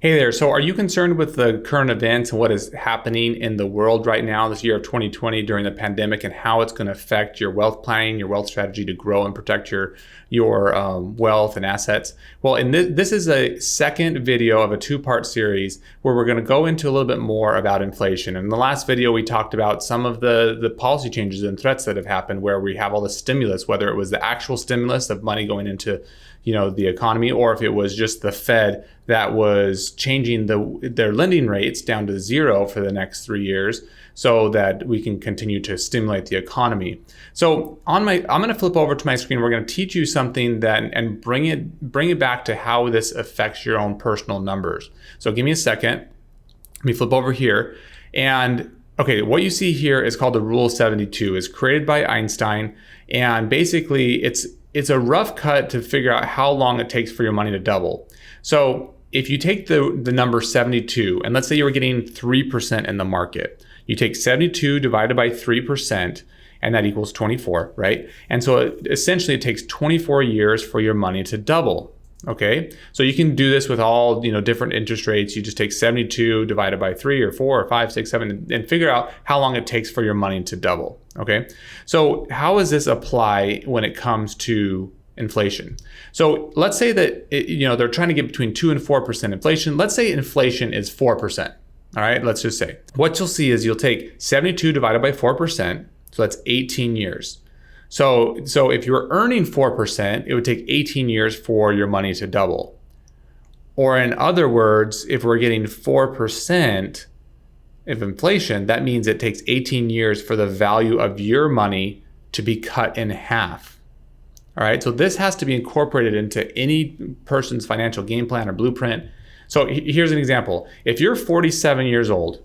Hey there. So are you concerned with the current events and what is happening in the world right now, this year of 2020 during the pandemic, and how it's going to affect your wealth planning, your wealth strategy to grow and protect your wealth and assets? Well, this is a second video of a two-part series where we're going to go into a little bit more about inflation. In the last video, we talked about some of the policy changes and threats that have happened where we have all the stimulus, whether it was the actual stimulus of money going into the economy, or if it was just the Fed that was changing their lending rates down to zero for the next 3 years so that we can continue to stimulate the economy. So I'm going to flip over to my screen. We're going to teach you something and bring it back to how this affects your own personal numbers. So give me a second. Let me flip over here. And okay, what you see here is called the Rule of 72. It's created by Einstein, and basically it's a rough cut to figure out how long it takes for your money to double. So if you take the number 72, and let's say you were getting 3% in the market, you take 72 divided by 3%, and that equals 24, right? And so essentially it takes 24 years for your money to double. Okay, so you can do this with all different interest rates. You just take 72 divided by 3 or 4 or 5, 6, 7, and figure out how long it takes for your money to double. Okay, so how does this apply when it comes to inflation? So let's say that they're trying to get between 2 and 4% inflation. Let's say inflation is 4%. All right, let's just say what you'll see is you'll take 72 divided by 4%. So that's 18 years. So if you're earning 4%, it would take 18 years for your money to double. Or in other words, if we're getting 4% of inflation, that means it takes 18 years for the value of your money to be cut in half. All right, so this has to be incorporated into any person's financial game plan or blueprint. So here's an example. If you're 47 years old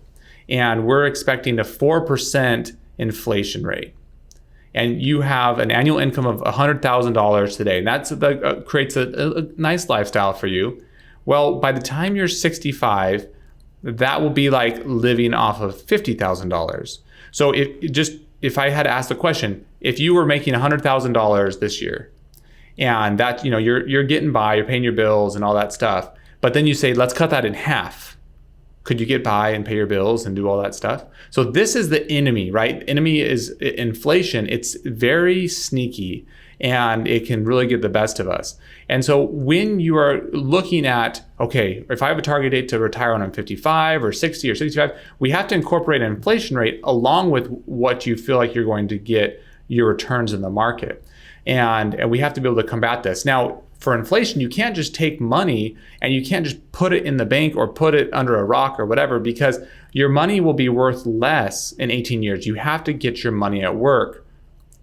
and we're expecting a 4% inflation rate, and you have an annual income of $100,000 today, and that creates a nice lifestyle for you. Well, by the time you're 65, that will be like living off of $50,000. So if I had to ask the question, if you were making $100,000 this year, and that you're getting by, you're paying your bills and all that stuff, but then you say, let's cut that in half. Could you get by and pay your bills and do all that stuff? So this is the enemy, right? Enemy is inflation. It's very sneaky and it can really get the best of us. And so when you are looking at, okay, if I have a target date to retire when I'm 55 or 60 or 65, we have to incorporate an inflation rate along with what you feel like you're going to get your returns in the market. And we have to be able to combat this. Now, for inflation, you can't just take money and you can't just put it in the bank or put it under a rock or whatever, because your money will be worth less in 18 years. You have to get your money at work.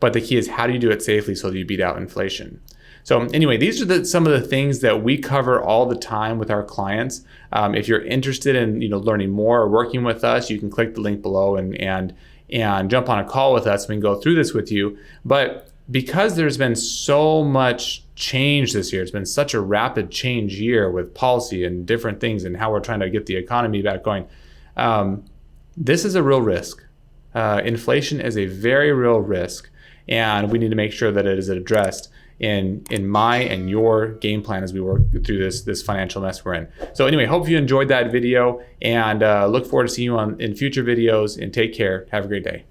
But the key is, how do you do it safely so that you beat out inflation? So anyway, these are some of the things that we cover all the time with our clients. If you're interested in learning more or working with us, you can click the link below and jump on a call with us. We can go through this with you. But because there's been so much change this year, it's been such a rapid change year with policy and different things and how we're trying to get the economy back going. This is a real risk. Inflation is a very real risk, and we need to make sure that it is addressed in my and your game plan as we work through this financial mess we're in. So anyway, hope you enjoyed that video, and look forward to seeing you in future videos, and take care. Have a great day.